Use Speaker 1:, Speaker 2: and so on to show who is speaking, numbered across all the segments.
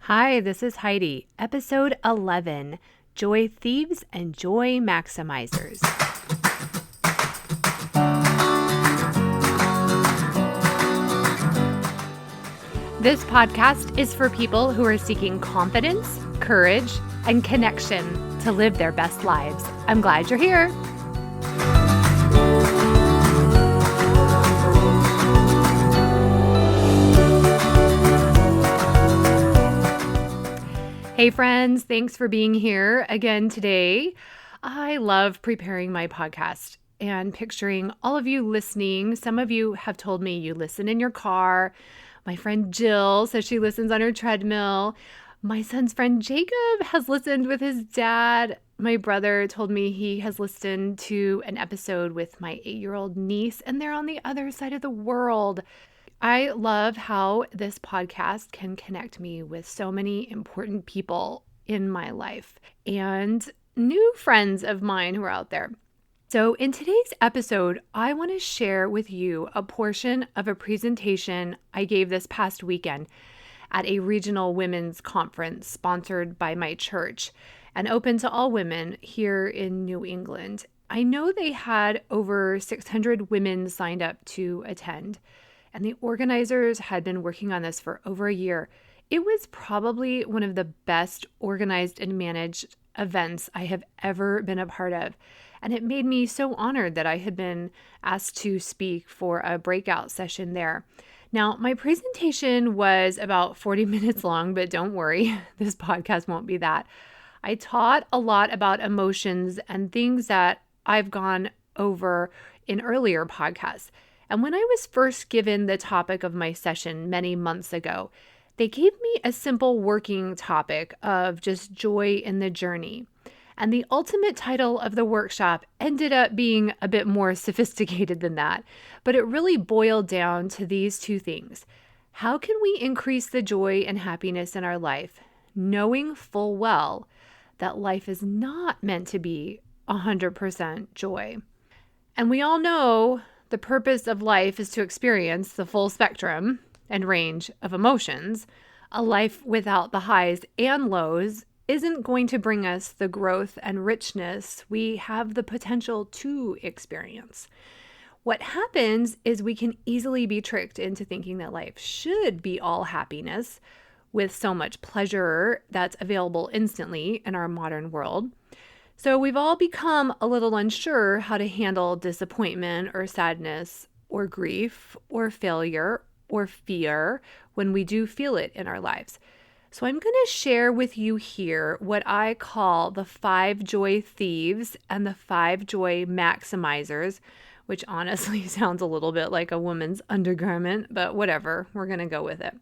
Speaker 1: Hi, this is Heidi, episode 11, Joy Thieves and Joy Maximizers. This podcast is for people who are seeking confidence, courage, and connection to live their best lives. I'm glad you're here. Hey friends, thanks for being here again today. I love preparing my podcast and picturing all of you listening. Some of you have told me you listen in your car. My friend Jill says she listens on her treadmill. My son's friend Jacob has listened with his dad. My brother told me he has listened to an episode with my 8-year-old niece, and they're on the other side of the world. I love how this podcast can connect me with so many important people in my life and new friends of mine who are out there. So in today's episode, I want to share with you a portion of a presentation I gave this past weekend at a regional women's conference sponsored by my church and open to all women here in New England. I know they had over 600 women signed up to attend. And the organizers had been working on this for over a year. It was probably one of the best organized and managed events I have ever been a part of. And it made me so honored that I had been asked to speak for a breakout session there. Now, my presentation was about 40 minutes long, but don't worry, this podcast won't be that. I taught a lot about emotions and things that I've gone over in earlier podcasts. And when I was first given the topic of my session many months ago, they gave me a simple working topic of just joy in the journey. And the ultimate title of the workshop ended up being a bit more sophisticated than that, but it really boiled down to these two things. How can we increase the joy and happiness in our life, knowing full well that life is not meant to be 100% joy? And we all know the purpose of life is to experience the full spectrum and range of emotions. A life without the highs and lows isn't going to bring us the growth and richness we have the potential to experience. What happens is we can easily be tricked into thinking that life should be all happiness with so much pleasure that's available instantly in our modern world. So we've all become a little unsure how to handle disappointment or sadness or grief or failure or fear when we do feel it in our lives. So I'm going to share with you here what I call the 5 joy thieves and the 5 joy maximizers, which honestly sounds a little bit like a woman's undergarment, but whatever, we're going to go with it.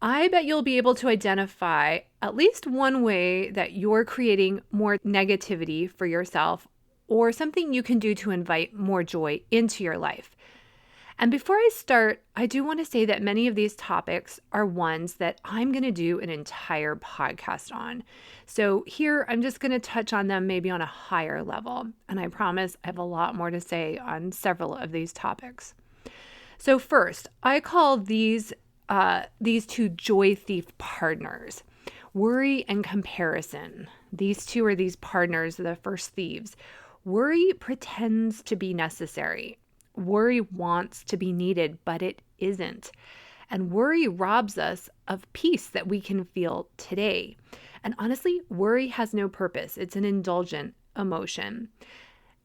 Speaker 1: I bet you'll be able to identify at least one way that you're creating more negativity for yourself or something you can do to invite more joy into your life. And before I start, I do want to say that many of these topics are ones that I'm going to do an entire podcast on. So here, I'm just going to touch on them maybe on a higher level. And I promise I have a lot more to say on several of these topics. So first, I call these 2 joy thief partners, worry and comparison. These two are these partners, the first thieves. Worry pretends to be necessary. Worry wants to be needed, but it isn't. And worry robs us of peace that we can feel today. And honestly, worry has no purpose. It's an indulgent emotion.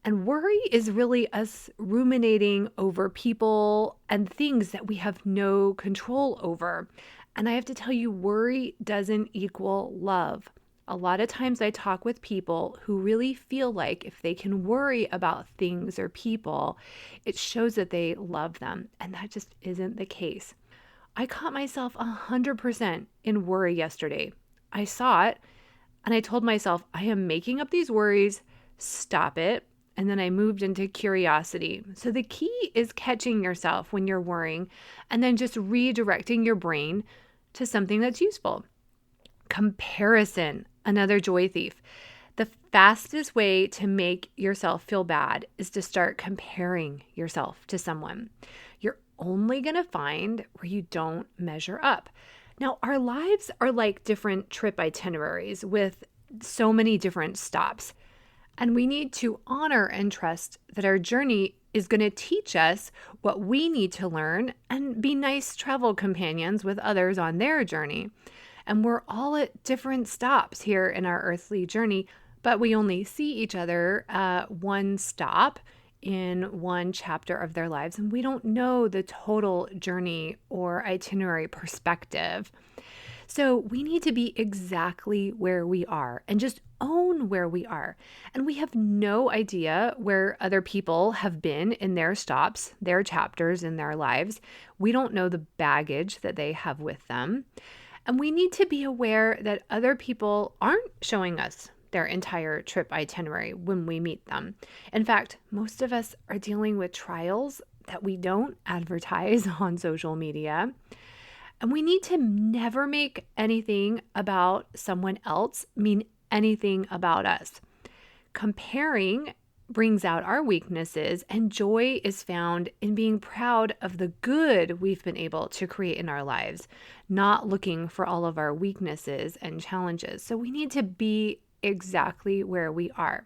Speaker 1: And worry is really us ruminating over people and things that we have no control over. And I have to tell you, worry doesn't equal love. A lot of times I talk with people who really feel like if they can worry about things or people, it shows that they love them. And that just isn't the case. I caught myself 100% in worry yesterday. I saw it and I told myself, I am making up these worries. Stop it. And then I moved into curiosity. So the key is catching yourself when you're worrying and then just redirecting your brain to something that's useful. Comparison, another joy thief. The fastest way to make yourself feel bad is to start comparing yourself to someone. You're only going to find where you don't measure up. Now, our lives are like different trip itineraries with so many different stops. And we need to honor and trust that our journey is going to teach us what we need to learn and be nice travel companions with others on their journey. And we're all at different stops here in our earthly journey, but we only see each other at one stop in one chapter of their lives. And we don't know the total journey or itinerary perspective. So we need to be exactly where we are and just own where we are. And we have no idea where other people have been in their stops, their chapters in their lives. We don't know the baggage that they have with them. And we need to be aware that other people aren't showing us their entire trip itinerary when we meet them. In fact, most of us are dealing with trials that we don't advertise on social media. And we need to never make anything about someone else mean anything about us. Comparing brings out our weaknesses, and joy is found in being proud of the good we've been able to create in our lives, not looking for all of our weaknesses and challenges. So we need to be exactly where we are.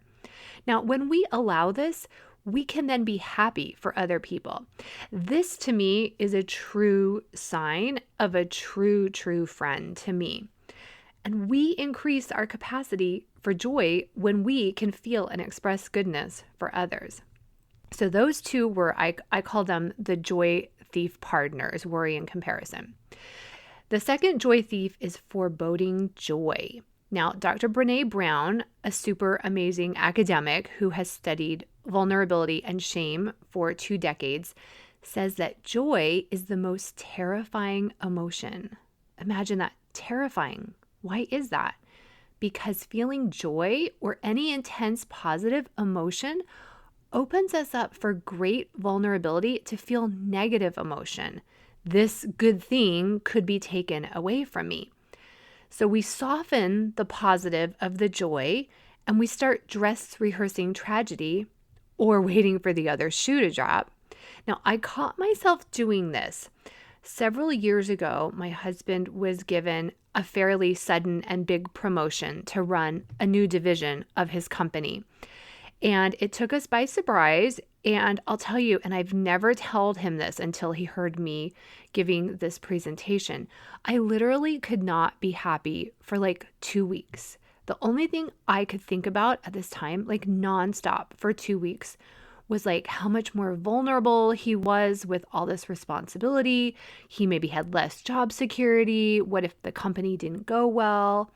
Speaker 1: Now, when we allow this, we can then be happy for other people. This to me is a true sign of a true friend to me. And we increase our capacity for joy when we can feel and express goodness for others. So those two were, I call them the joy thief partners, worry and comparison. The second joy thief is foreboding joy. Now, Dr. Brene Brown, a super amazing academic who has studied vulnerability and shame for 2 decades, says that joy is the most terrifying emotion. Imagine that, terrifying. Why is that? Because feeling joy or any intense positive emotion opens us up for great vulnerability to feel negative emotion. This good thing could be taken away from me. So we soften the positive of the joy and we start dress rehearsing tragedy or waiting for the other shoe to drop. Now, I caught myself doing this. Several years ago, my husband was given a fairly sudden and big promotion to run a new division of his company. And it took us by surprise. And I'll tell you, and I've never told him this until he heard me giving this presentation, I literally could not be happy for like 2 weeks. The only thing I could think about at this time, like nonstop for 2 weeks, was like how much more vulnerable he was with all this responsibility. He maybe had less job security. What if the company didn't go well?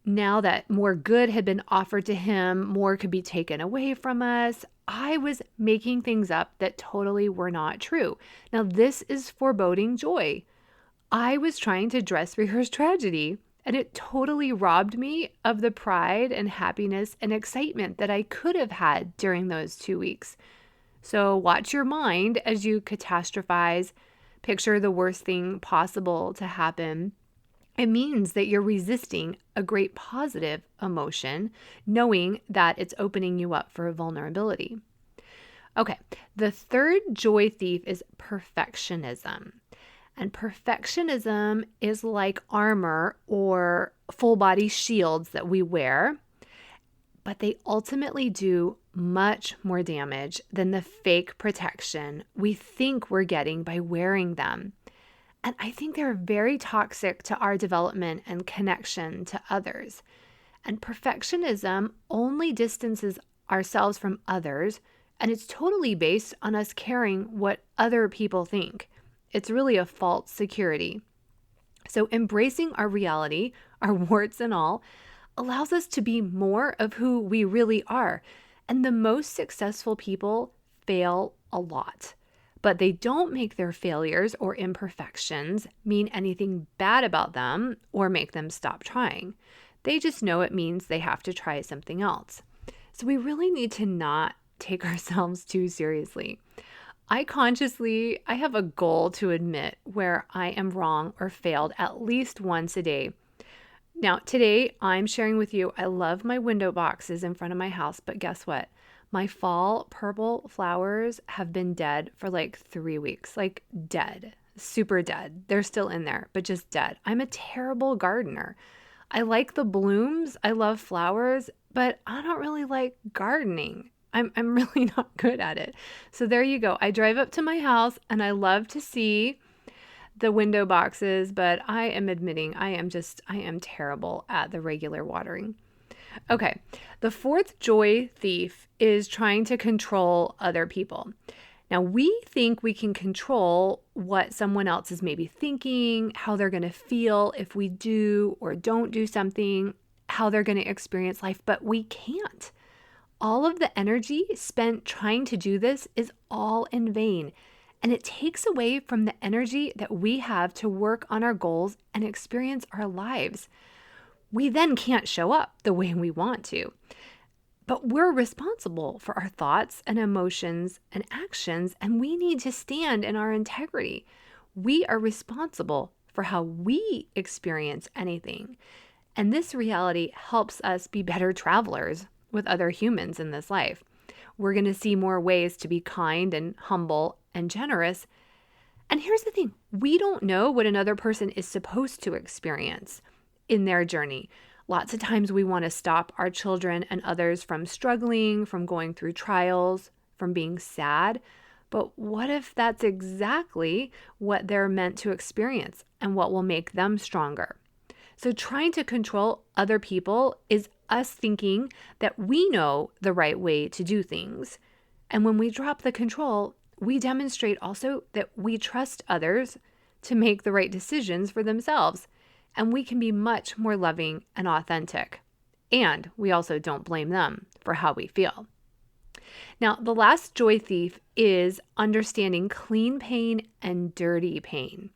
Speaker 1: Now that more good had been offered to him, more could be taken away from us. I was making things up that totally were not true. Now, this is foreboding joy. I was trying to dress rehearse tragedy, and it totally robbed me of the pride and happiness and excitement that I could have had during those 2 weeks. So watch your mind as you catastrophize, picture the worst thing possible to happen. It means that you're resisting a great positive emotion, knowing that it's opening you up for vulnerability. Okay, the third joy thief is perfectionism. And perfectionism is like armor or full body shields that we wear, but they ultimately do much more damage than the fake protection we think we're getting by wearing them. And I think they're very toxic to our development and connection to others. And perfectionism only distances ourselves from others, and it's totally based on us caring what other people think. It's really a false security. So embracing our reality, our warts and all, allows us to be more of who we really are. And the most successful people fail a lot. But they don't make their failures or imperfections mean anything bad about them or make them stop trying. They just know it means they have to try something else. So we really need to not take ourselves too seriously. I have a goal to admit where I am wrong or failed at least once a day. Now, today I'm sharing with you, I love my window boxes in front of my house, but guess what? My fall purple flowers have been dead for like 3 weeks, like dead. super dead. They're still in there, but just dead. I'm a terrible gardener. I like the blooms. I love flowers, but I don't really like gardening. I'm really not good at it. So there you go. I drive up to my house and I love to see the window boxes, but I am admitting I am terrible at the regular watering. Okay. The fourth joy thief is trying to control other people. Now, we think we can control what someone else is maybe thinking, how they're going to feel if we do or don't do something, how they're going to experience life, but we can't. All of the energy spent trying to do this is all in vain, and it takes away from the energy that we have to work on our goals and experience our lives. We then can't show up the way we want to. But we're responsible for our thoughts and emotions and actions, and we need to stand in our integrity. We are responsible for how we experience anything. And this reality helps us be better travelers with other humans in this life. We're going to see more ways to be kind and humble and generous. And here's the thing, we don't know what another person is supposed to experience in their journey. Lots of times we want to stop our children and others from struggling, from going through trials, from being sad. But what if that's exactly what they're meant to experience and what will make them stronger? So trying to control other people is us thinking that we know the right way to do things. And when we drop the control, we demonstrate also that we trust others to make the right decisions for themselves. And we can be much more loving and authentic. And we also don't blame them for how we feel. Now, the last joy thief is understanding clean pain and dirty pain.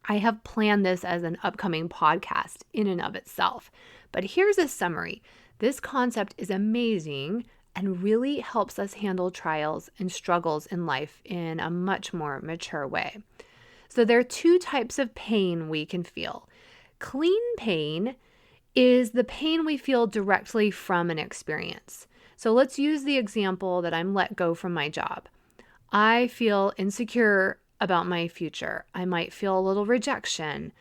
Speaker 1: I have planned this as an upcoming podcast in and of itself. But here's a summary. This concept is amazing and really helps us handle trials and struggles in life in a much more mature way. So there are two types of pain we can feel. Clean pain is the pain we feel directly from an experience. So let's use the example that I'm let go from my job. I feel insecure about my future. I might feel a little rejection.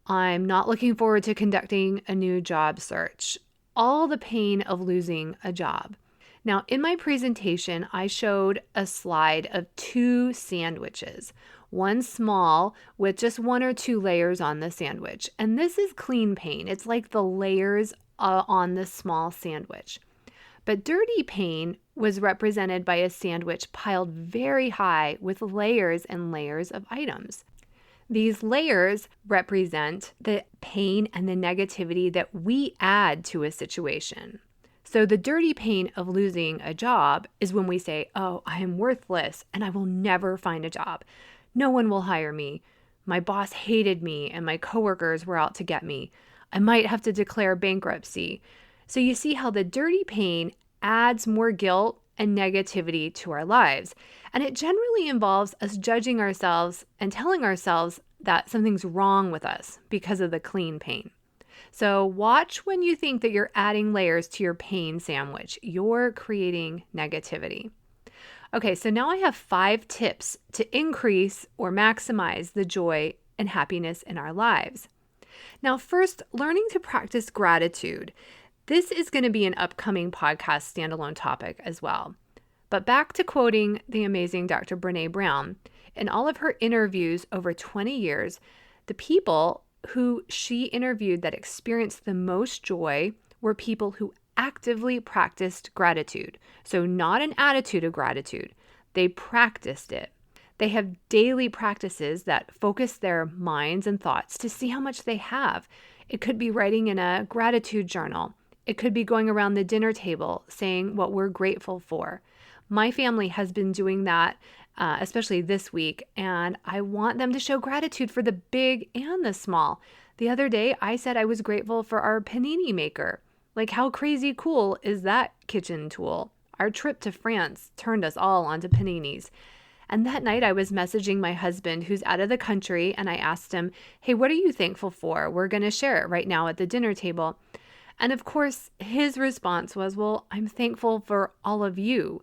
Speaker 1: I'm not looking forward to conducting a new job search. All the pain of losing a job. Now, in my presentation, I showed a slide of 2 sandwiches. One small with just 1 or 2 layers on the sandwich. And this is clean pain. It's like the layers on the small sandwich. But dirty pain was represented by a sandwich piled very high with layers and layers of items. These layers represent the pain and the negativity that we add to a situation. So the dirty pain of losing a job is when we say, oh, I am worthless and I will never find a job. No one will hire me. My boss hated me and my coworkers were out to get me. I might have to declare bankruptcy. So you see how the dirty pain adds more guilt and negativity to our lives. And it generally involves us judging ourselves and telling ourselves that something's wrong with us because of the clean pain. So watch when you think that you're adding layers to your pain sandwich. You're creating negativity. Okay, so now I have 5 tips to increase or maximize the joy and happiness in our lives. Now, first, learning to practice gratitude. This is going to be an upcoming podcast standalone topic as well. But back to quoting the amazing Dr. Brene Brown. In all of her interviews over 20 years, the people who she interviewed that experienced the most joy were people who actively practiced gratitude. So not an attitude of gratitude. They practiced it. They have daily practices that focus their minds and thoughts to see how much they have. It could be writing in a gratitude journal. It could be going around the dinner table saying what we're grateful for. My family has been doing that, especially this week, and I want them to show gratitude for the big and the small. The other day, I said I was grateful for our panini maker. Like, how crazy cool is that kitchen tool? Our trip to France turned us all onto paninis. And that night I was messaging my husband who's out of the country, and I asked him, hey, what are you thankful for? We're going to share it right now at the dinner table. And of course, his response was, well, I'm thankful for all of you.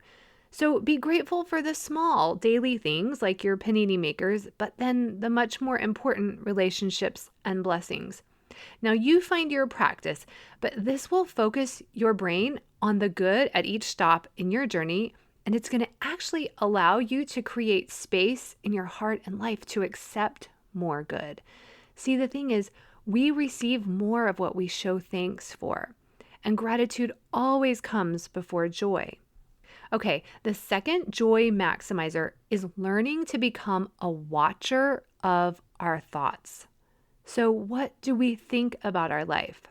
Speaker 1: So be grateful for the small daily things like your panini makers, but then the much more important relationships and blessings. Now you find your practice, but this will focus your brain on the good at each stop in your journey, and it's going to actually allow you to create space in your heart and life to accept more good. See, the thing is, we receive more of what we show thanks for, and gratitude always comes before joy. Okay, the second joy maximizer is learning to become a watcher of our thoughts. So, what do we think about our life?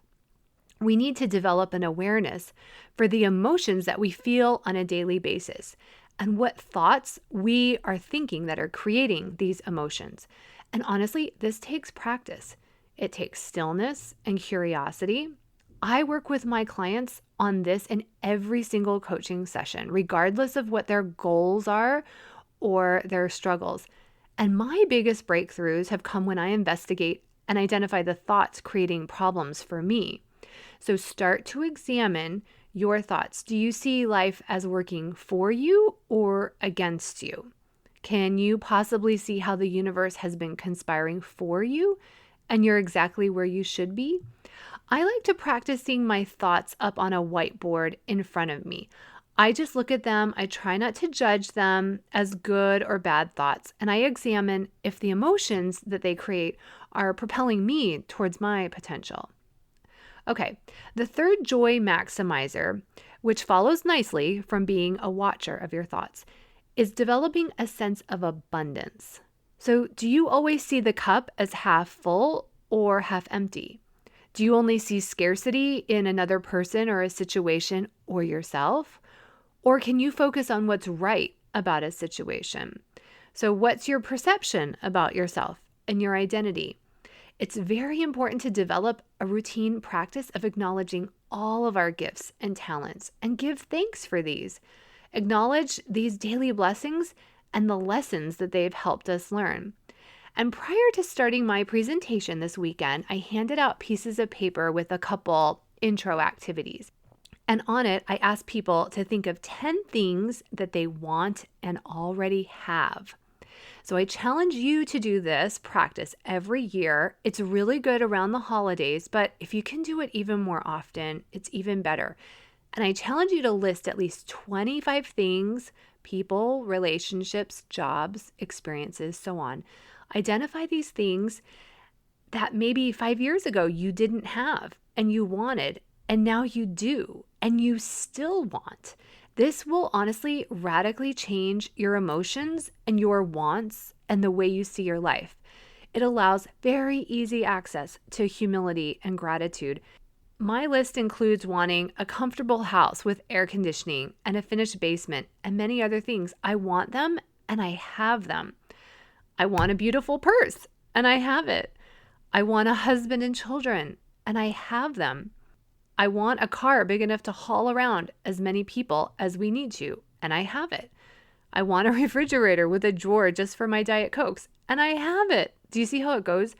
Speaker 1: We need to develop an awareness for the emotions that we feel on a daily basis and what thoughts we are thinking that are creating these emotions. And honestly, this takes practice. It takes stillness and curiosity. I work with my clients on this in every single coaching session, regardless of what their goals are or their struggles. And my biggest breakthroughs have come when I investigate and identify the thoughts creating problems for me. So start to examine your thoughts. Do you see life as working for you or against you? Can you possibly see how the universe has been conspiring for you and you're exactly where you should be? I like to practice seeing my thoughts up on a whiteboard in front of me. I just look at them. I try not to judge them as good or bad thoughts, and I examine if the emotions that they create are propelling me towards my potential. Okay, the third joy maximizer, which follows nicely from being a watcher of your thoughts, is developing a sense of abundance. So, do you always see the cup as half full or half empty? Do you only see scarcity in another person or a situation or yourself? Or can you focus on what's right about a situation? So, what's your perception about yourself and your identity? It's very important to develop a routine practice of acknowledging all of our gifts and talents and give thanks for these. Acknowledge these daily blessings and the lessons that they've helped us learn. And prior to starting my presentation this weekend, I handed out pieces of paper with a couple intro activities. And on it, I asked people to think of 10 things that they want and already have. So I challenge you to do this practice every year. It's really good around the holidays, but if you can do it even more often, it's even better. And I challenge you to list at least 25 things, people, relationships, jobs, experiences, so on. Identify these things that maybe 5 years ago you didn't have and you wanted, and now you do, and you still want. This will honestly radically change your emotions and your wants and the way you see your life. It allows very easy access to humility and gratitude. My list includes wanting a comfortable house with air conditioning and a finished basement and many other things. I want them and I have them. I want a beautiful purse and I have it. I want a husband and children and I have them. I want a car big enough to haul around as many people as we need to, and I have it. I want a refrigerator with a drawer just for my Diet Cokes, and I have it. Do you see how it goes?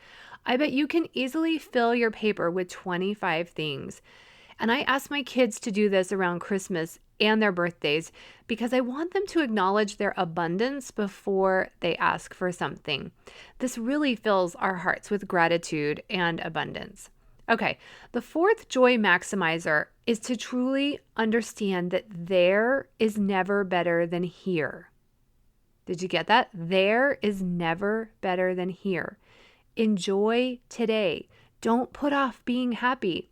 Speaker 1: I bet you can easily fill your paper with 25 things. And I ask my kids to do this around Christmas and their birthdays because I want them to acknowledge their abundance before they ask for something. This really fills our hearts with gratitude and abundance. Okay, the fourth joy maximizer is to truly understand that there is never better than here. Did you get that? There is never better than here. Enjoy today. Don't put off being happy.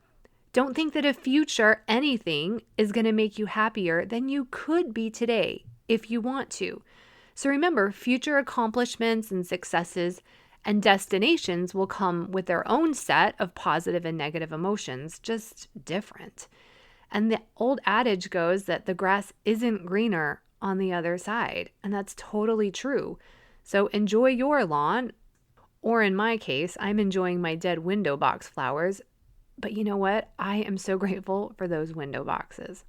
Speaker 1: Don't think that a future anything is going to make you happier than you could be today if you want to. So remember, future accomplishments and successes and destinations will come with their own set of positive and negative emotions, just different. And the old adage goes that the grass isn't greener on the other side, and that's totally true. So enjoy your lawn, or in my case, I'm enjoying my dead window box flowers. But you know what? I am so grateful for those window boxes.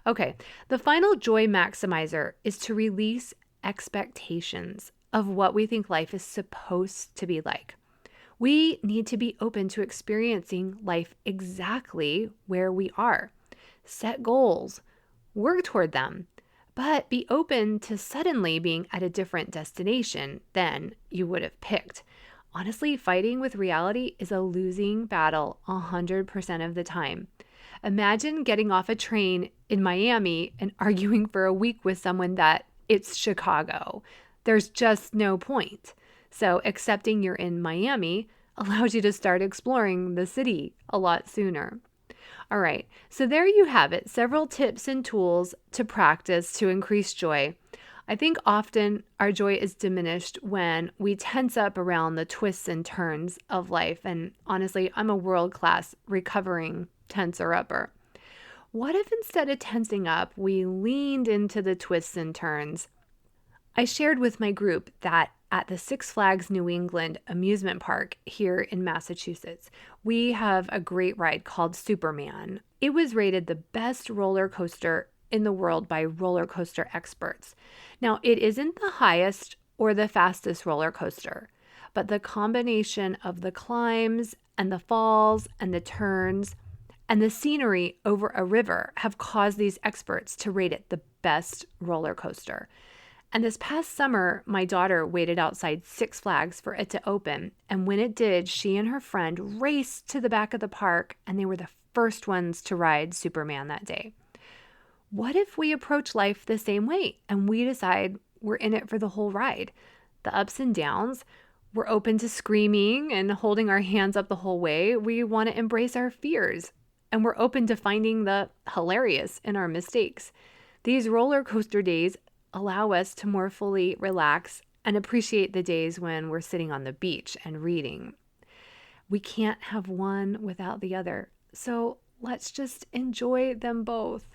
Speaker 1: Okay, the final joy maximizer is to release expectations of what we think life is supposed to be like. We need to be open to experiencing life exactly where we are. Set goals, work toward them, but be open to suddenly being at a different destination than you would have picked. Honestly, fighting with reality is a losing battle 100% of the time. Imagine getting off a train in Miami and arguing for a week with someone that it's Chicago. There's just no point. So, accepting you're in Miami allows you to start exploring the city a lot sooner. All right, so there you have it, several tips and tools to practice to increase joy. I think often our joy is diminished when we tense up around the twists and turns of life. And honestly, I'm a world-class recovering tenser upper. What if instead of tensing up, we leaned into the twists and turns? I shared with my group that at the Six Flags New England amusement park here in Massachusetts, we have a great ride called Superman. It was rated the best roller coaster in the world by roller coaster experts. Now, it isn't the highest or the fastest roller coaster, but the combination of the climbs and the falls and the turns and the scenery over a river have caused these experts to rate it the best roller coaster. And this past summer, my daughter waited outside Six Flags for it to open. And when it did, she and her friend raced to the back of the park, and they were the first ones to ride Superman that day. What if we approach life the same way and we decide we're in it for the whole ride? The ups and downs, we're open to screaming and holding our hands up the whole way. We want to embrace our fears, and we're open to finding the hilarious in our mistakes. These roller coaster days allow us to more fully relax and appreciate the days when we're sitting on the beach and reading. We can't have one without the other, so let's just enjoy them both.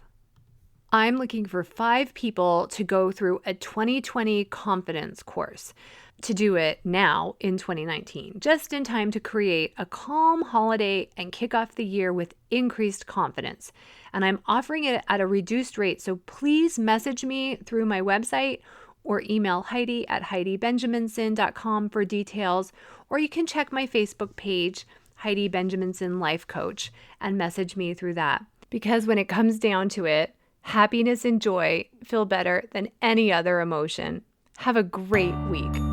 Speaker 1: I'm looking for 5 people to go through a 2020 confidence course, to do it now in 2019, just in time to create a calm holiday and kick off the year with increased confidence. And I'm offering it at a reduced rate, so please message me through my website or email Heidi at HeidiBenjaminson.com for details, or you can check my Facebook page, Heidi Benjaminson Life Coach, and message me through that. Because when it comes down to it, happiness and joy feel better than any other emotion. Have a great week.